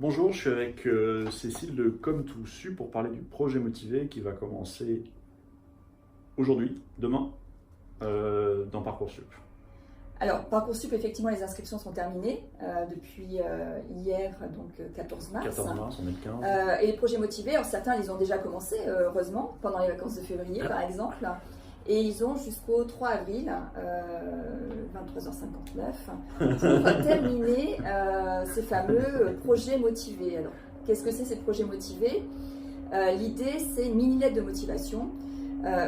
Bonjour, je suis avec Cécile de Comme Tout Su pour parler du projet motivé qui va commencer aujourd'hui, demain, dans Parcoursup. Alors, Parcoursup, effectivement, les inscriptions sont terminées depuis hier, donc 14 mars. 14 mars, on est le 15. Et les projets motivés, alors certains, ils ont déjà commencé, heureusement, pendant les vacances de février, par exemple. Et ils ont jusqu'au 3 avril, 23h59, pour terminer ces fameux projets motivés. Alors, qu'est-ce que c'est ces projets motivés? L'idée, c'est une mini-lettre de motivation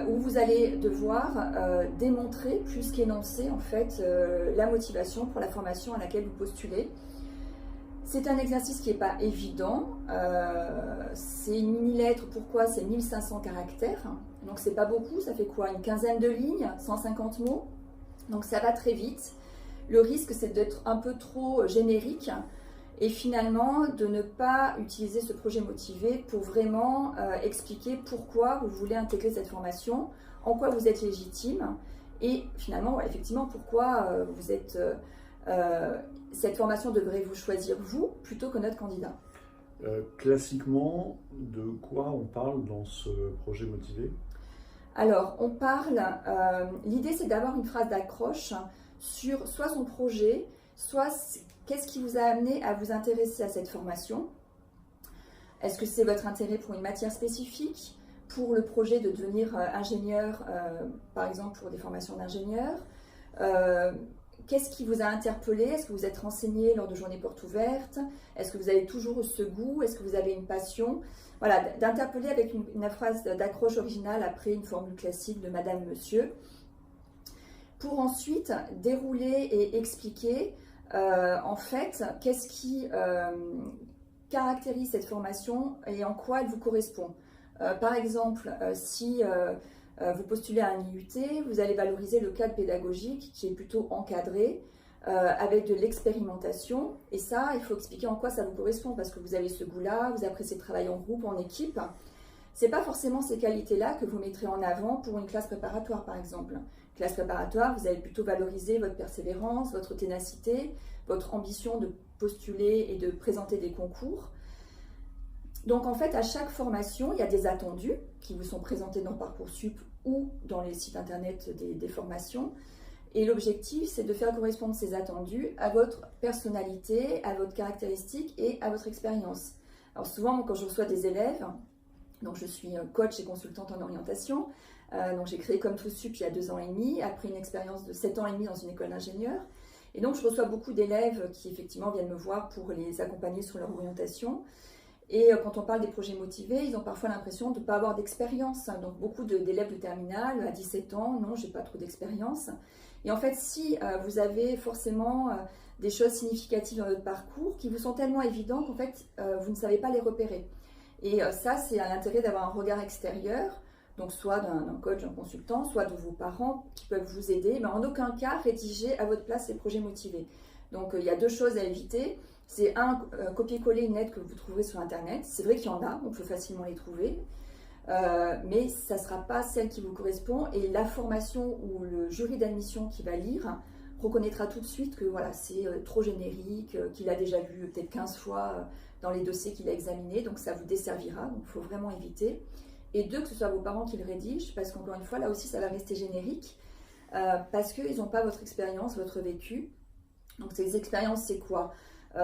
où vous allez devoir démontrer plus qu'énoncer en fait la motivation pour la formation à laquelle vous postulez. C'est un exercice qui n'est pas évident, c'est une mini-lettre, pourquoi? C'est 1500 caractères, donc c'est pas beaucoup, ça fait quoi? Une quinzaine de lignes, 150 mots, donc ça va très vite. Le risque c'est d'être un peu trop générique et finalement de ne pas utiliser ce projet motivé pour vraiment expliquer pourquoi vous voulez intégrer cette formation, en quoi vous êtes légitime et finalement effectivement pourquoi vous êtes... cette formation devrait vous choisir vous plutôt que notre candidat. Classiquement, de quoi on parle dans ce projet motivé? Alors, on parle, l'idée c'est d'avoir une phrase d'accroche sur soit son projet, soit qu'est-ce qui vous a amené à vous intéresser à cette formation. Est-ce que c'est votre intérêt pour une matière spécifique, pour le projet de devenir ingénieur, par exemple pour des formations d'ingénieur? Qu'est-ce qui vous a interpellé? Est-ce que vous êtes renseigné lors de journées portes ouvertes? Est-ce que vous avez toujours ce goût? Est-ce que vous avez une passion? Voilà, d'interpeller avec une phrase d'accroche originale après une formule classique de Madame, Monsieur, pour ensuite dérouler et expliquer en fait qu'est-ce qui caractérise cette formation et en quoi elle vous correspond. Par exemple, si vous postulez à un IUT, vous allez valoriser le cadre pédagogique qui est plutôt encadré, avec de l'expérimentation. Et ça, il faut expliquer en quoi ça vous correspond, parce que vous avez ce goût-là, vous appréciez le travail en groupe, en équipe. Ce n'est pas forcément ces qualités-là que vous mettrez en avant pour une classe préparatoire, par exemple. Classe préparatoire, vous allez plutôt valoriser votre persévérance, votre ténacité, votre ambition de postuler et de présenter des concours. Donc en fait, à chaque formation, il y a des attendus qui vous sont présentés dans Parcoursup ou dans les sites internet des formations. Et l'objectif, c'est de faire correspondre ces attendus à votre personnalité, à votre caractéristique et à votre expérience. Alors souvent, quand je reçois des élèves, donc je suis coach et consultante en orientation, donc j'ai créé Comme Tout Sup il y a 2 ans et demi, après une expérience de 7 ans et demi dans une école d'ingénieur. Et donc je reçois beaucoup d'élèves qui effectivement viennent me voir pour les accompagner sur leur orientation. Et quand on parle des projets motivés, ils ont parfois l'impression de ne pas avoir d'expérience. Donc beaucoup d'élèves de terminale à 17 ans, non, j'ai pas trop d'expérience. Et en fait, si vous avez forcément des choses significatives dans votre parcours qui vous sont tellement évidentes qu'en fait, vous ne savez pas les repérer. Et ça, c'est à l'intérêt d'avoir un regard extérieur, donc soit d'un coach, d'un consultant, soit de vos parents qui peuvent vous aider, mais en aucun cas rédiger à votre place les projets motivés. Donc il y a 2 choses à éviter. C'est copier-coller une lettre que vous trouverez sur Internet. C'est vrai qu'il y en a, on peut facilement les trouver. Mais ça ne sera pas celle qui vous correspond. Et la formation ou le jury d'admission qui va lire reconnaîtra tout de suite que voilà, c'est trop générique, qu'il a déjà vu peut-être 15 fois dans les dossiers qu'il a examinés. Donc ça vous desservira, donc il faut vraiment éviter. Et 2, que ce soit vos parents qui le rédigent, parce qu'encore une fois, là aussi, ça va rester générique, parce qu'ils n'ont pas votre expérience, votre vécu. Donc ces expériences, c'est quoi?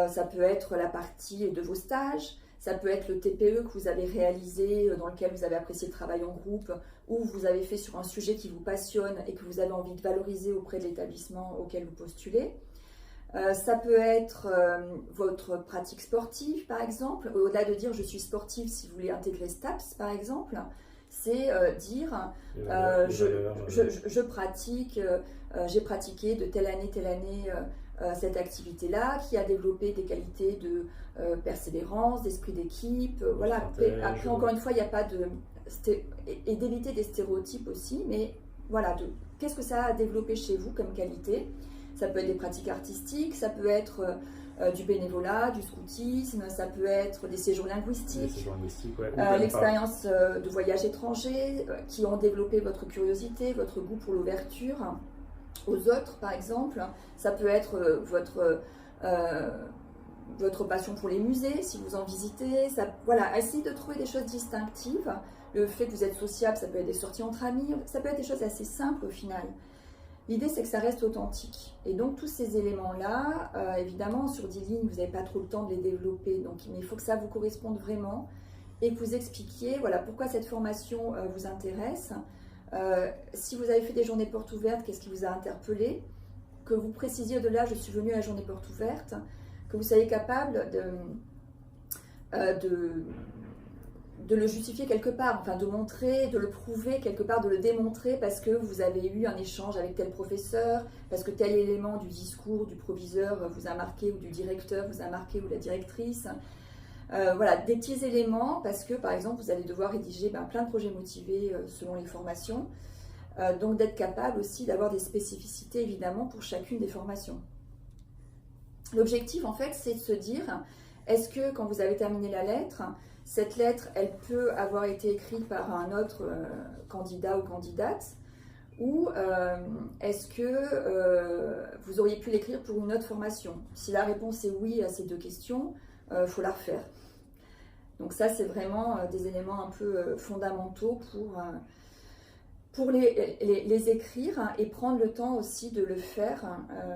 Ça peut être la partie de vos stages, ça peut être le TPE que vous avez réalisé, dans lequel vous avez apprécié le travail en groupe, ou vous avez fait sur un sujet qui vous passionne et que vous avez envie de valoriser auprès de l'établissement auquel vous postulez. Ça peut être votre pratique sportive, par exemple. Au-delà de dire je suis sportive, si vous voulez intégrer STAPS, par exemple, c'est dire je pratique, j'ai pratiqué de telle année cette activité-là, qui a développé des qualités de persévérance, d'esprit d'équipe. Voilà. Après, encore une fois, il n'y a pas de... Et d'éviter des stéréotypes aussi, mais voilà, qu'est-ce que ça a développé chez vous comme qualité? Ça peut être des pratiques artistiques, ça peut être du bénévolat, du scoutisme, ça peut être des séjours linguistiques, l'expérience de voyage étranger qui ont développé votre curiosité, votre goût pour l'ouverture aux autres par exemple. Ça peut être votre passion pour les musées, si vous en visitez. Ça, voilà, essayez de trouver des choses distinctives. Le fait que vous êtes sociable, ça peut être des sorties entre amis, ça peut être des choses assez simples au final. L'idée, c'est que ça reste authentique. Et donc, tous ces éléments-là, évidemment, sur 10 lignes, vous n'avez pas trop le temps de les développer. Donc, mais il faut que ça vous corresponde vraiment et que vous expliquiez voilà, pourquoi cette formation vous intéresse. Si vous avez fait des journées portes ouvertes, qu'est-ce qui vous a interpellé? Que vous précisiez de là, je suis venue à la journée porte ouverte, que vous soyez capable de le justifier quelque part, enfin de montrer, de le prouver quelque part, de le démontrer parce que vous avez eu un échange avec tel professeur, parce que tel élément du discours du proviseur vous a marqué, ou du directeur vous a marqué, ou la directrice. Voilà, des petits éléments, parce que par exemple vous allez devoir rédiger plein de projets motivés selon les formations, donc d'être capable aussi d'avoir des spécificités évidemment pour chacune des formations. L'objectif en fait c'est de se dire, est-ce que quand vous avez terminé la lettre, cette lettre elle peut avoir été écrite par un autre candidat ou candidate, ou est-ce que vous auriez pu l'écrire pour une autre formation? Si la réponse est oui à ces deux questions, il faut la refaire. Donc ça, c'est vraiment des éléments un peu fondamentaux pour les écrire et prendre le temps aussi de le faire.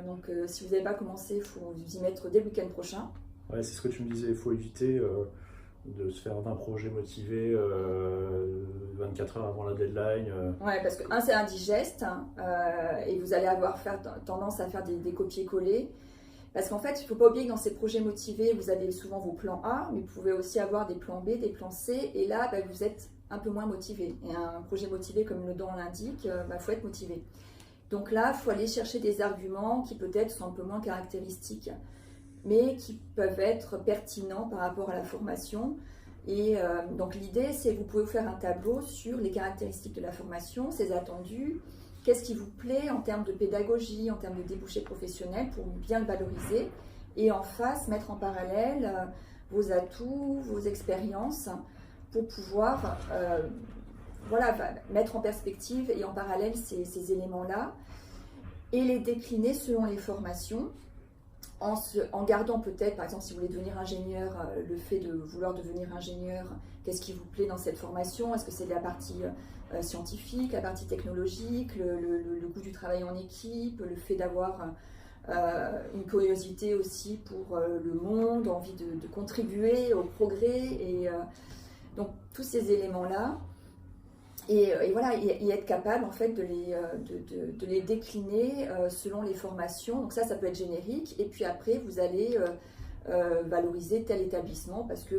Donc si vous n'avez pas commencé, il faut vous y mettre dès le week-end prochain. Ouais, c'est ce que tu me disais, il faut éviter de se faire d'un projet motivé 24 heures avant la deadline. Ouais, parce que c'est indigeste et vous allez avoir tendance à faire des copier-coller. Parce qu'en fait, il ne faut pas oublier que dans ces projets motivés, vous avez souvent vos plans A, mais vous pouvez aussi avoir des plans B, des plans C, et là, vous êtes un peu moins motivé. Et un projet motivé, comme le nom l'indique, faut être motivé. Donc là, il faut aller chercher des arguments qui peut-être sont un peu moins caractéristiques, mais qui peuvent être pertinents par rapport à la formation. Et donc l'idée, c'est que vous pouvez faire un tableau sur les caractéristiques de la formation, ses attendus, qu'est-ce qui vous plaît en termes de pédagogie, en termes de débouchés professionnels pour bien le valoriser, et en face mettre en parallèle vos atouts, vos expériences pour pouvoir mettre en perspective et en parallèle ces éléments-là et les décliner selon les formations en gardant peut-être, par exemple si vous voulez devenir ingénieur, le fait de vouloir devenir ingénieur, qu'est-ce qui vous plaît dans cette formation? Est-ce que c'est de la partie scientifique, la partie technologique, le goût du travail en équipe, le fait d'avoir une curiosité aussi pour le monde, envie de contribuer au progrès, et donc tous ces éléments-là, et voilà, et être capable en fait de les décliner selon les formations. Donc ça peut être générique, et puis après vous allez valoriser tel établissement parce que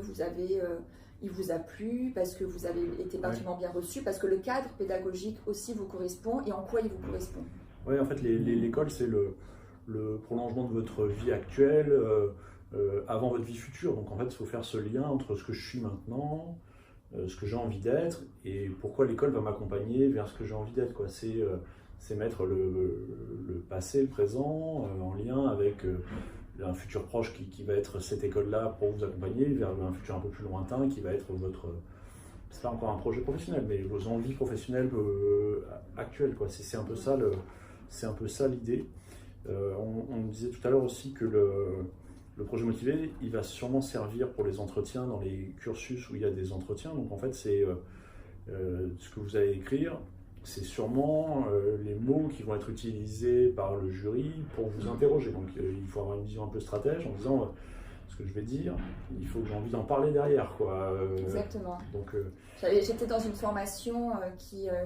il vous a plu, parce que vous avez été particulièrement bien reçu, parce que le cadre pédagogique aussi vous correspond, et en quoi il vous correspond. Oui, en fait, l'école, c'est le prolongement de votre vie actuelle avant votre vie future. Donc, en fait, il faut faire ce lien entre ce que je suis maintenant, ce que j'ai envie d'être, et pourquoi l'école va m'accompagner vers ce que j'ai envie d'être. C'est mettre le passé, le présent, en lien avec un futur proche qui va être cette école-là pour vous accompagner, vers un futur un peu plus lointain qui va être c'est pas encore un projet professionnel, mais vos envies professionnelles actuelles. C'est un peu ça l'idée. On disait tout à l'heure aussi que le projet motivé, il va sûrement servir pour les entretiens dans les cursus où il y a des entretiens. Donc en fait, c'est ce que vous allez écrire, c'est sûrement les mots qui vont être utilisés par le jury pour vous interroger. Donc il faut avoir une vision un peu stratège en disant ce que je vais dire, il faut que j'ai envie d'en parler derrière. Exactement. Donc, j'étais dans une formation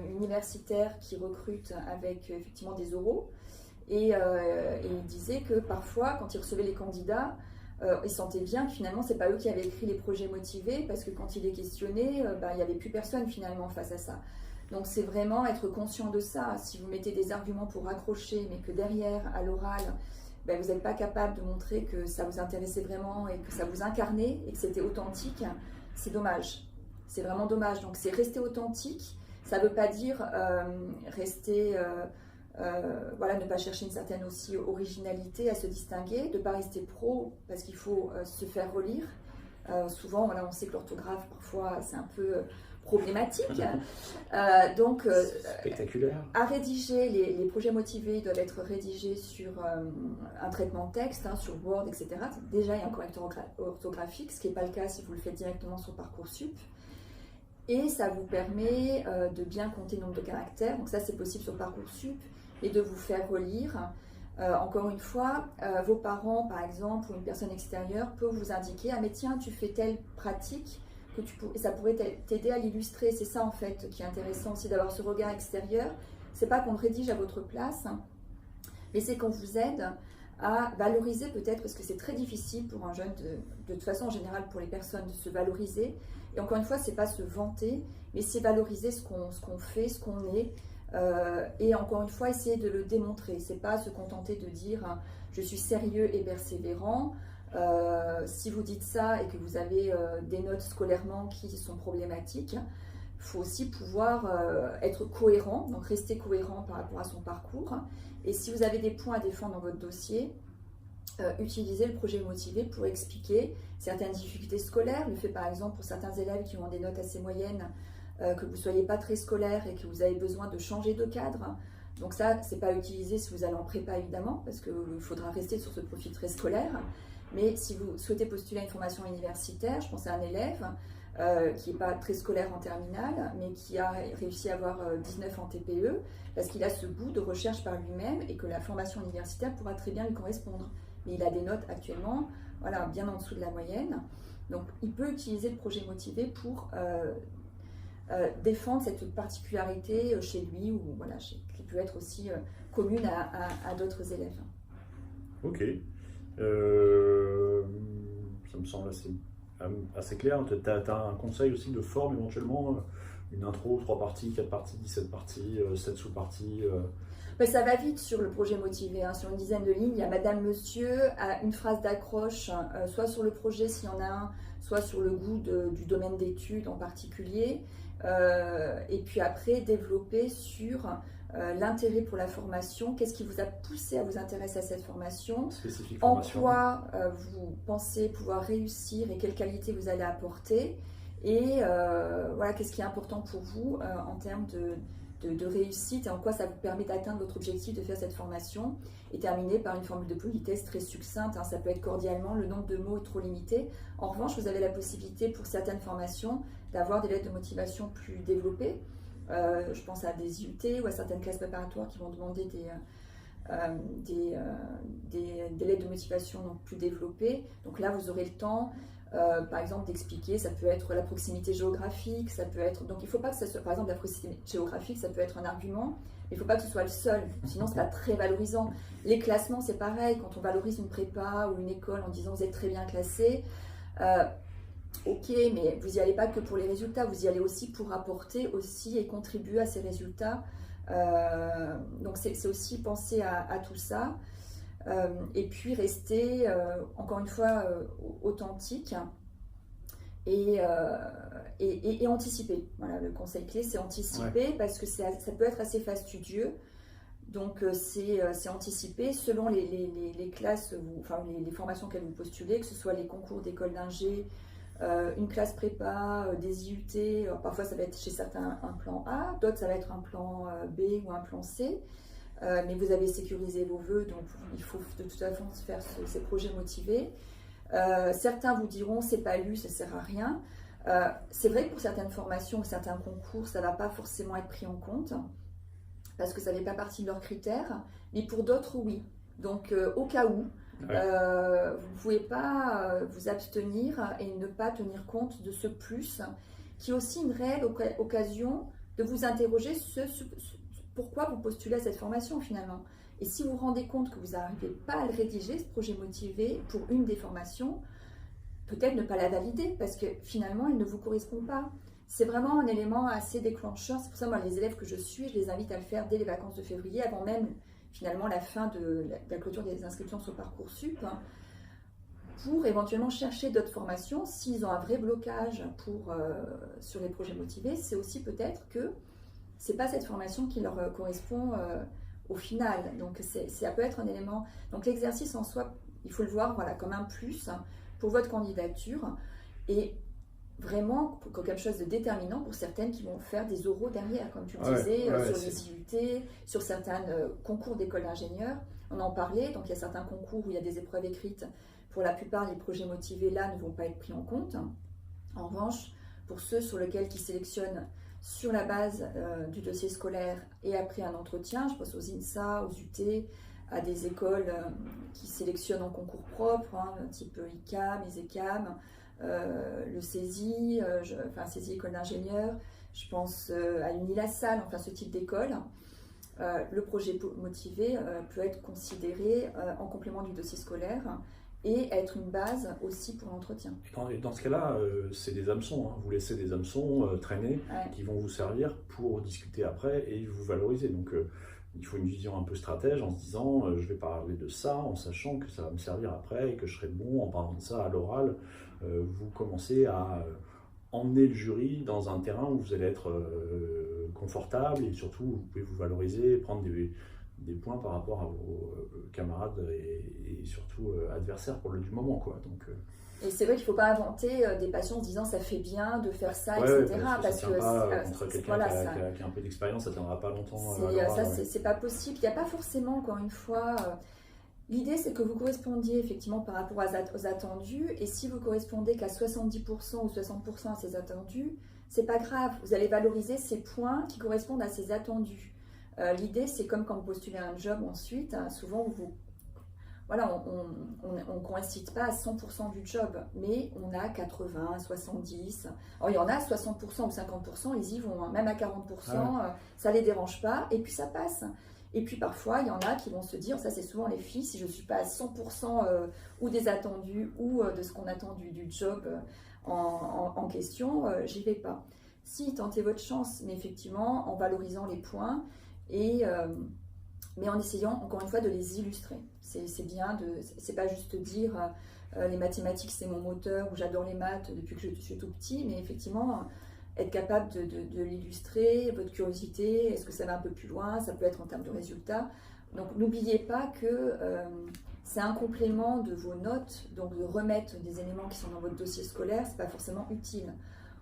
universitaire qui recrute avec effectivement des oraux, et il disait que parfois, quand il recevait les candidats, il sentait bien que finalement, c'est pas eux qui avaient écrit les projets motivés, parce que quand il les questionnait, il n'y avait plus personne finalement face à ça. Donc c'est vraiment être conscient de ça. Si vous mettez des arguments pour accrocher, mais que derrière, à l'oral, vous n'êtes pas capable de montrer que ça vous intéressait vraiment et que ça vous incarnait et que c'était authentique, c'est dommage. C'est vraiment dommage. Donc c'est rester authentique. Ça ne veut pas dire rester... ne pas chercher une certaine aussi originalité à se distinguer, de ne pas rester pro parce qu'il faut se faire relire. Souvent, on sait que l'orthographe, parfois, c'est un peu problématique. Spectaculaire. À rédiger, les projets motivés doivent être rédigés sur un traitement de texte, sur Word, etc. Déjà, il y a un correcteur orthographique, ce qui n'est pas le cas si vous le faites directement sur Parcoursup. Et ça vous permet de bien compter le nombre de caractères. Donc ça, c'est possible sur Parcoursup, et de vous faire relire. Encore une fois, vos parents, par exemple, ou une personne extérieure peut vous indiquer « Ah mais tiens, tu fais telle pratique, ça pourrait t'aider à l'illustrer ». C'est ça en fait qui est intéressant aussi d'avoir ce regard extérieur. C'est pas qu'on le rédige à votre place, mais c'est qu'on vous aide à valoriser peut-être, parce que c'est très difficile pour un jeune, de toute façon en général pour les personnes, de se valoriser. Et encore une fois, c'est pas se vanter, mais c'est valoriser ce qu'on fait, ce qu'on est. Et encore une fois, essayer de le démontrer. C'est pas se contenter de dire je suis sérieux et persévérant. Si vous dites ça et que vous avez des notes scolairement qui sont problématiques, il faut aussi pouvoir être cohérent, donc rester cohérent par rapport à son parcours. Et si vous avez des points à défendre dans votre dossier, utilisez le projet motivé pour expliquer certaines difficultés scolaires. Le fait par exemple pour certains élèves qui ont des notes assez moyennes, que vous ne soyez pas très scolaire et que vous avez besoin de changer de cadre. Donc ça, c'est pas à utiliser si vous allez en prépa évidemment, parce qu'il faudra rester sur ce profil très scolaire. Mais si vous souhaitez postuler à une formation universitaire, je pense à un élève qui n'est pas très scolaire en terminale, mais qui a réussi à avoir 19 en TPE, parce qu'il a ce goût de recherche par lui-même et que la formation universitaire pourra très bien lui correspondre. Mais il a des notes actuellement, voilà, bien en dessous de la moyenne. Donc il peut utiliser le projet motivé pour défendre cette particularité chez lui, ou voilà, qui peut être aussi commune à d'autres élèves. Ok. Ça me semble assez clair. Tu as un conseil aussi de forme éventuellement, une intro, 3 parties, 4 parties, 17 parties, 7 sous-parties Ça va vite sur le projet motivé, sur une dizaine de lignes. Il y a Madame, Monsieur, une phrase d'accroche, soit sur le projet s'il y en a un, soit sur le goût du domaine d'études en particulier. Et puis après, développer sur l'intérêt pour la formation, qu'est-ce qui vous a poussé à vous intéresser à cette formation, en quoi vous pensez pouvoir réussir et quelles qualités vous allez apporter, et voilà, qu'est-ce qui est important pour vous en termes de réussite et en quoi ça vous permet d'atteindre votre objectif de faire cette formation, et terminer par une formule de politesse très succincte. Ça peut être cordialement, le nombre de mots est trop limité. En revanche, vous avez la possibilité pour certaines formations d'avoir des lettres de motivation plus développées. Je pense à des IUT ou à certaines classes préparatoires qui vont demander des lettres de motivation donc plus développées. Donc là, vous aurez le temps, par exemple, d'expliquer. Ça peut être la proximité géographique, ça peut être... Donc il ne faut pas que ça soit, par exemple, la proximité géographique, ça peut être un argument, mais il ne faut pas que ce soit le seul, sinon c'est pas très valorisant. Les classements, c'est pareil, quand on valorise une prépa ou une école en disant vous êtes très bien classé, ok, mais vous n'y allez pas que pour les résultats, vous y allez aussi pour apporter aussi et contribuer à ces résultats. Donc c'est aussi penser à tout ça. Et puis rester, encore une fois, authentique et anticiper. Voilà, le conseil clé, c'est anticiper, parce que ça peut être assez fastidieux. Donc c'est anticiper selon les classes, les formations qu'elles vous postulez, que ce soit les concours d'école d'ingé, une classe prépa, des IUT. Parfois ça va être chez certains un plan A, d'autres ça va être un plan B ou un plan C. Mais vous avez sécurisé vos vœux, donc il faut de toute façon faire ces projets motivés. Certains vous diront c'est pas lu, ça sert à rien. C'est vrai que pour certaines formations ou certains concours, ça ne va pas forcément être pris en compte, parce que ça n'est pas partie de leurs critères, mais pour d'autres, oui. Donc au cas où, vous ne pouvez pas vous abstenir et ne pas tenir compte de ce plus, qui est aussi une réelle occasion de vous interroger pourquoi vous postulez à cette formation finalement. Et si vous vous rendez compte que vous n'arrivez pas à le rédiger, ce projet motivé, pour une des formations, peut-être ne pas la valider, parce que finalement, elle ne vous correspond pas. C'est vraiment un élément assez déclencheur. C'est pour ça, moi, les élèves que je suis, je les invite à le faire dès les vacances de février, avant même finalement la fin de la clôture des inscriptions sur Parcoursup, pour éventuellement chercher d'autres formations. S'ils ont un vrai blocage sur les projets motivés, c'est aussi peut-être que c'est pas cette formation qui leur correspond au final. Donc ça peut être un élément. Donc l'exercice en soi, il faut le voir comme un plus pour votre candidature. Et vraiment quelque chose de déterminant pour certaines qui vont faire des oraux derrière, comme tu le disais, sur les IUT, sur certains concours d'école d'ingénieurs. On en parlait, donc il y a certains concours où il y a des épreuves écrites. Pour la plupart, les projets motivés là ne vont pas être pris en compte. En revanche, pour ceux sur lesquels ils sélectionnent sur la base du dossier scolaire et après un entretien, je pense aux INSA, aux UT, à des écoles qui sélectionnent en concours propre, type ICAM, ISECAM, le CESI, CESI École d'ingénieurs, je pense à l'UNILASALLE, enfin ce type d'école. Le projet motivé peut être considéré en complément du dossier scolaire et être une base aussi pour l'entretien. Et dans ce cas-là, c'est des hameçons. Vous laissez des hameçons traîner qui vont vous servir pour discuter après et vous valoriser. Donc il faut une vision un peu stratège en se disant je vais parler de ça en sachant que ça va me servir après et que je serai bon en parlant de ça à l'oral. Vous commencez à emmener le jury dans un terrain où vous allez être confortable et surtout vous pouvez vous valoriser, prendre des points par rapport à vos camarades et surtout adversaires du moment, quoi. Donc, et c'est vrai qu'il ne faut pas inventer des passions en se disant ça fait bien de faire ça, etc. Parce que contre quelqu'un qui a un peu d'expérience, ça ne tiendra pas longtemps. C'est pas possible. Il n'y a pas forcément, encore une fois, l'idée c'est que vous correspondiez effectivement par rapport aux attendus, et si vous correspondez qu'à 70% ou 60% à ces attendus, c'est pas grave, vous allez valoriser ces points qui correspondent à ces attendus. L'idée c'est comme quand vous postulez un job ensuite, souvent on ne coïncide pas à 100% du job, mais on a 80, 70. Alors, il y en a 60% ou 50%, ils y vont, même à 40%, ça ne les dérange pas, et puis ça passe. Et puis parfois, il y en a qui vont se dire, ça c'est souvent les filles, si je ne suis pas à 100% ou des attendus ou de ce qu'on attend du job en question, j'y vais pas. Si, tentez votre chance, mais effectivement en valorisant les points mais en essayant encore une fois de les illustrer. C'est bien, c'est pas juste dire les mathématiques c'est mon moteur ou j'adore les maths depuis que je suis tout petit, mais effectivement être capable de l'illustrer, votre curiosité, est-ce que ça va un peu plus loin, ça peut être en termes de résultats. Donc n'oubliez pas que c'est un complément de vos notes, donc de remettre des éléments qui sont dans votre dossier scolaire, c'est pas forcément utile.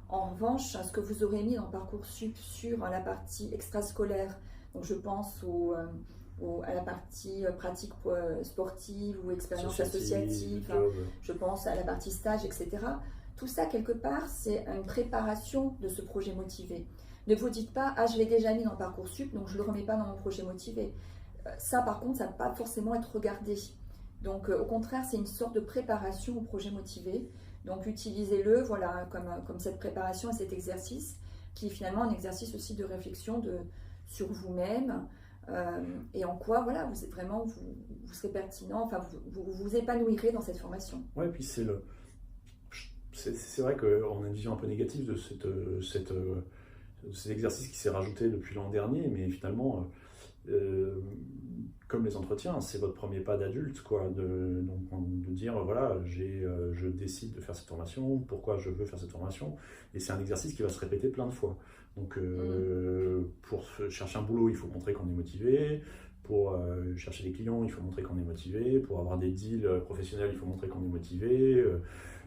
En revanche, ce que vous aurez mis dans Parcoursup sur la partie extrascolaire, donc je pense à la partie pratique sportive ou expérience associative, je pense à la partie stage, etc. Tout ça, quelque part, c'est une préparation de ce projet motivé. Ne vous dites pas « Ah, je l'ai déjà mis dans Parcoursup, donc je ne le remets pas dans mon projet motivé ». Ça, par contre, ça ne va pas forcément être regardé. Donc, au contraire, c'est une sorte de préparation au projet motivé. Donc, utilisez-le comme cette préparation et cet exercice, qui est finalement un exercice aussi de réflexion sur vous-même, et en quoi vous serez pertinent, enfin vous épanouirez dans cette formation. Ouais, puis c'est vrai qu'on a une vision un peu négative de cet exercice qui s'est rajouté depuis l'an dernier, mais finalement, comme les entretiens, c'est votre premier pas d'adulte, quoi, de dire voilà, je décide de faire cette formation, pourquoi je veux faire cette formation, et c'est un exercice qui va se répéter plein de fois. Donc, pour chercher un boulot, il faut montrer qu'on est motivé. Pour chercher des clients, il faut montrer qu'on est motivé. Pour avoir des deals professionnels, il faut montrer qu'on est motivé.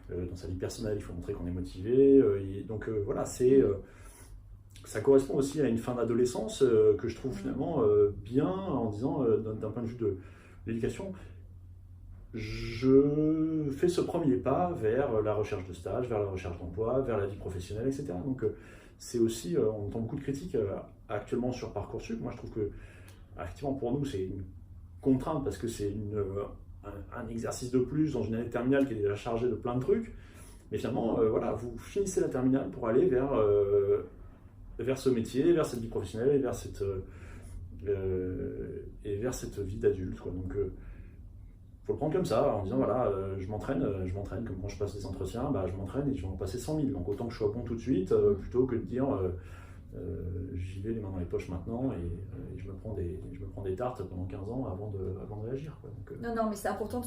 Dans sa vie personnelle, il faut montrer qu'on est motivé. Donc, voilà, ça correspond aussi à une fin d'adolescence que je trouve finalement bien, en disant, d'un point de vue de l'éducation, je fais ce premier pas vers la recherche de stage, vers la recherche d'emploi, vers la vie professionnelle, etc. Donc, c'est aussi, on entend beaucoup de critiques actuellement sur Parcoursup. Moi, je trouve que, effectivement, pour nous, c'est une contrainte parce que c'est un exercice de plus dans une année terminale qui est déjà chargée de plein de trucs. Mais finalement, vous finissez la terminale pour aller vers ce métier, vers cette vie professionnelle et vers cette vie d'adulte, quoi. Donc, faut le prendre comme ça, en disant je m'entraîne, comme quand je passe des entretiens, je m'entraîne et je vais en passer 100 000. Donc autant que je sois bon tout de suite, plutôt que de dire j'y vais les mains dans les poches maintenant et je me prends des tartes pendant 15 ans avant de réagir, quoi. Donc, Non, mais c'est important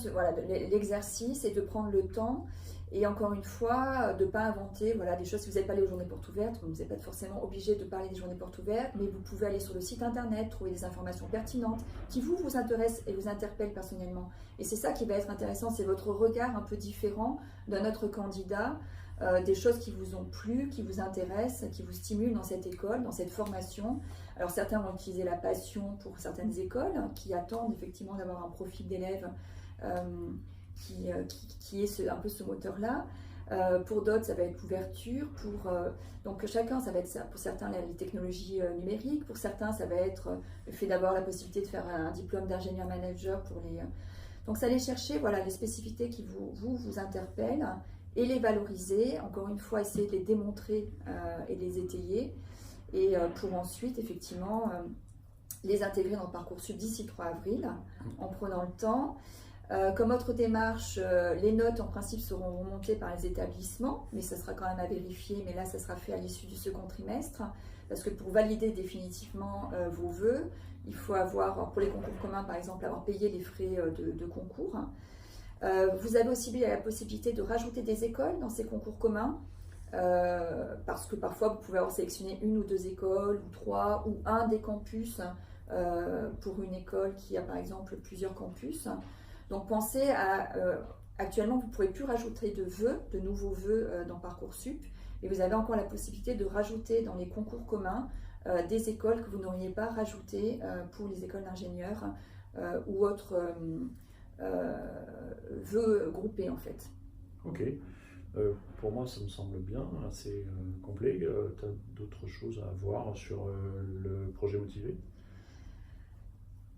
l'exercice et de prendre le temps. Et encore une fois, de ne pas inventer des choses. Si vous n'êtes pas allé aux journées portes ouvertes, vous n'êtes pas forcément obligé de parler des journées portes ouvertes, mais vous pouvez aller sur le site internet, trouver des informations pertinentes qui vous intéressent et vous interpellent personnellement. Et c'est ça qui va être intéressant, c'est votre regard un peu différent d'un autre candidat des choses qui vous ont plu, qui vous intéressent, qui vous stimulent dans cette école, dans cette formation. Alors certains vont utiliser la passion pour certaines écoles qui attendent effectivement d'avoir un profil d'élève qui est un peu ce moteur-là. Pour d'autres, ça va être l'ouverture. Donc chacun, ça va être ça. Pour certains, les technologies numériques. Pour certains, ça va être le fait d'avoir la possibilité de faire un diplôme d'ingénieur manager. Donc, ça allait chercher les spécificités qui vous interpellent et les valoriser. Encore une fois, essayer de les démontrer et de les étayer. Et pour ensuite, effectivement, les intégrer dans le Parcoursup d'ici le 3 avril, en prenant le temps. Comme autre démarche, les notes en principe seront remontées par les établissements, mais ça sera quand même à vérifier, mais là ça sera fait à l'issue du second trimestre, parce que pour valider définitivement vos vœux, il faut avoir, pour les concours communs par exemple, avoir payé les frais de concours. Vous avez aussi la possibilité de rajouter des écoles dans ces concours communs, parce que parfois vous pouvez avoir sélectionné 1 ou 2 écoles, ou 3, ou un des campus pour une école qui a par exemple plusieurs campus. Donc pensez actuellement vous ne pourrez plus rajouter de nouveaux vœux dans Parcoursup, et vous avez encore la possibilité de rajouter dans les concours communs des écoles que vous n'auriez pas rajoutées pour les écoles d'ingénieurs ou autres vœux groupés en fait. Ok, pour moi ça me semble bien, assez complet. Tu as d'autres choses à voir sur le projet motivé?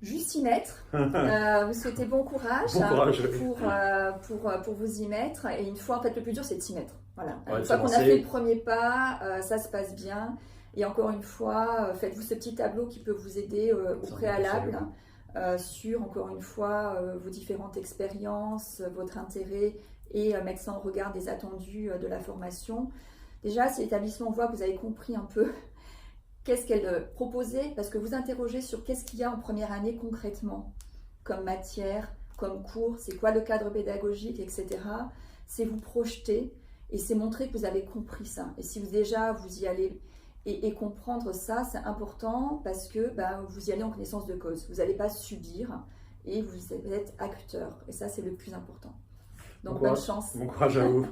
Juste y mettre. Vous souhaitez bon courage, pour vous y mettre. Et une fois, en fait, le plus dur, c'est de s'y mettre. Voilà. Une fois qu'on a fait le premier pas, ça se passe bien. Et encore une fois, faites-vous ce petit tableau qui peut vous aider au préalable sur, encore une fois, vos différentes expériences, votre intérêt et mettre ça en regard des attendus de la formation. Déjà, si l'établissement voit que vous avez compris un peu qu'est-ce qu'elle proposait, parce que vous interrogez sur qu'est-ce qu'il y a en première année concrètement, comme matière, comme cours, c'est quoi le cadre pédagogique, etc. C'est vous projeter et c'est montrer que vous avez compris ça. Et si vous y allez et comprendre ça, c'est important parce que vous y allez en connaissance de cause. Vous n'allez pas subir et vous êtes acteur. Et ça, c'est le plus important. Donc bonne chance. Bon courage à vous.